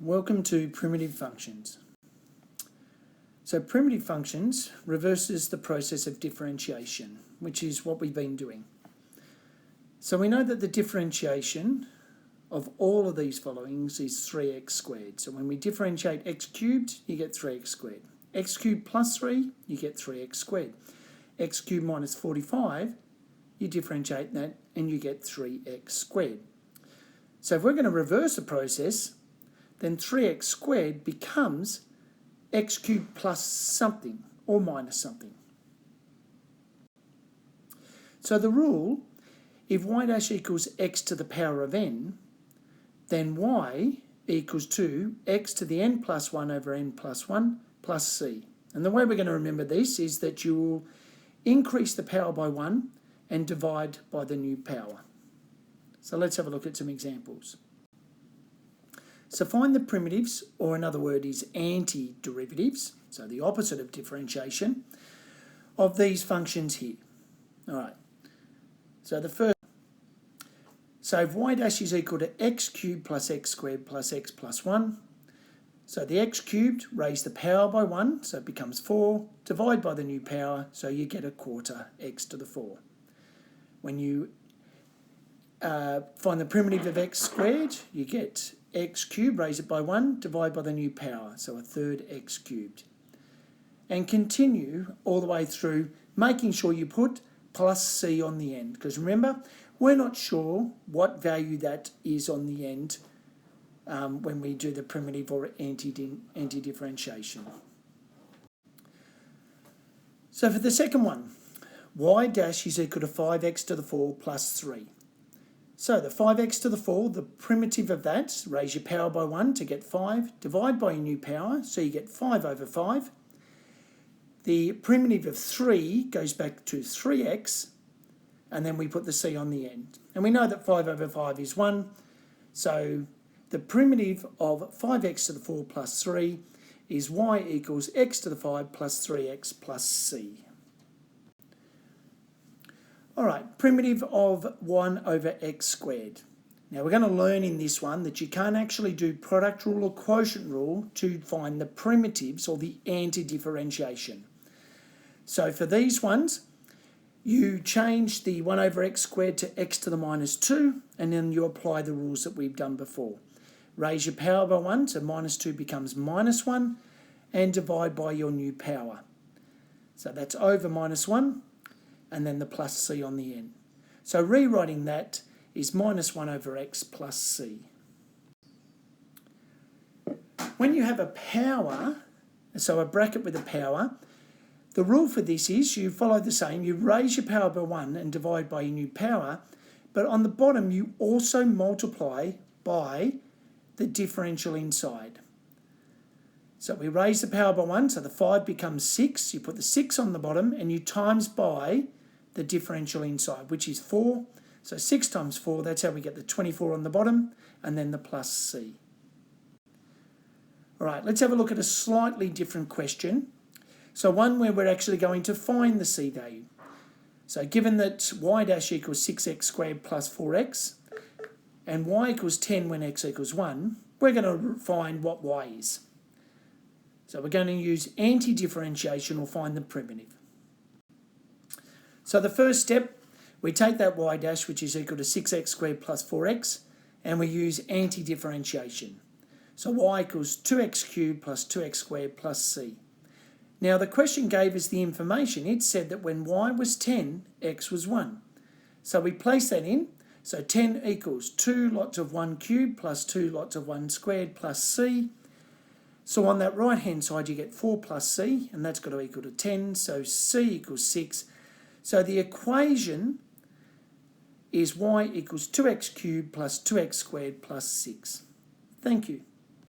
Welcome to primitive functions. So primitive functions reverses the process of differentiation, which is what we've been doing. So we know that the differentiation of all of these followings is 3x squared. So when we differentiate x cubed, you get 3x squared. X cubed plus 3, you get 3x squared. X cubed minus 45, you differentiate that and you get 3x squared. So if we're going to reverse the process, then 3x squared becomes x cubed plus something or minus something. So the rule, if y dash equals x to the power of n, then y equals to x to the n plus 1 over n plus 1 plus c. And the way we're going to remember this is that you will increase the power by 1 and divide by the new power. So let's have a look at some examples. So find the primitives, or another word is antiderivatives, so the opposite of differentiation, of these functions here. All right, so the first, so if y dash is equal to x cubed plus x squared plus x plus 1, so the x cubed, raise the power by 1, so it becomes 4, divide by the new power, so you get a quarter x to the 4. When you find the primitive of x squared, you get x cubed, raise it by 1, divide by the new power, so a third x cubed. And continue all the way through, making sure you put plus c on the end, because remember, we're not sure what value that is on the end when we do the primitive or anti-differentiation. So for the second one, y dash is equal to 5x to the 4 plus 3. So the 5x to the 4, the primitive of that, raise your power by 1 to get 5, divide by your new power, so you get 5 over 5. The primitive of 3 goes back to 3x, and then we put the c on the end. And we know that 5 over 5 is 1, so the primitive of 5x to the 4 plus 3 is y equals x to the 5 plus 3x plus c. All right, primitive of 1 over x squared. Now we're going to learn in this one that you can't actually do product rule or quotient rule to find the primitives or the anti-differentiation. So for these ones, you change the 1 over x squared to x to the minus 2, and then you apply the rules that we've done before. Raise your power by 1, so minus 2 becomes minus 1, and divide by your new power. So that's over minus 1, and then the plus c on the end. So rewriting that is minus 1 over x plus c. When you have a power, so a bracket with a power, the rule for this is you follow the same. You raise your power by 1 and divide by your new power, but on the bottom you also multiply by the differential inside. So we raise the power by 1, so the 5 becomes 6. You put the 6 on the bottom and you times by the differential inside, which is 4. So 6 times 4, that's how we get the 24 on the bottom, and then the plus c. All right, let's have a look at a slightly different question. So one where we're actually going to find the c value. So given that y dash equals 6x squared plus 4x, and y equals 10 when x equals 1, we're going to find what y is. So we're going to use anti-differentiation or find the primitive. So the first step, we take that y dash, which is equal to 6x squared plus 4x, and we use anti-differentiation. So y equals 2x cubed plus 2x squared plus c. Now the question gave us the information. It said that when y was 10, x was 1. So we place that in. So 10 equals 2 lots of 1 cubed plus 2 lots of 1 squared plus c. So on that right-hand side, you get 4 plus c, and that's got to equal to 10. So c equals 6. So the equation is y equals 2x cubed plus 2x squared plus 6. Thank you.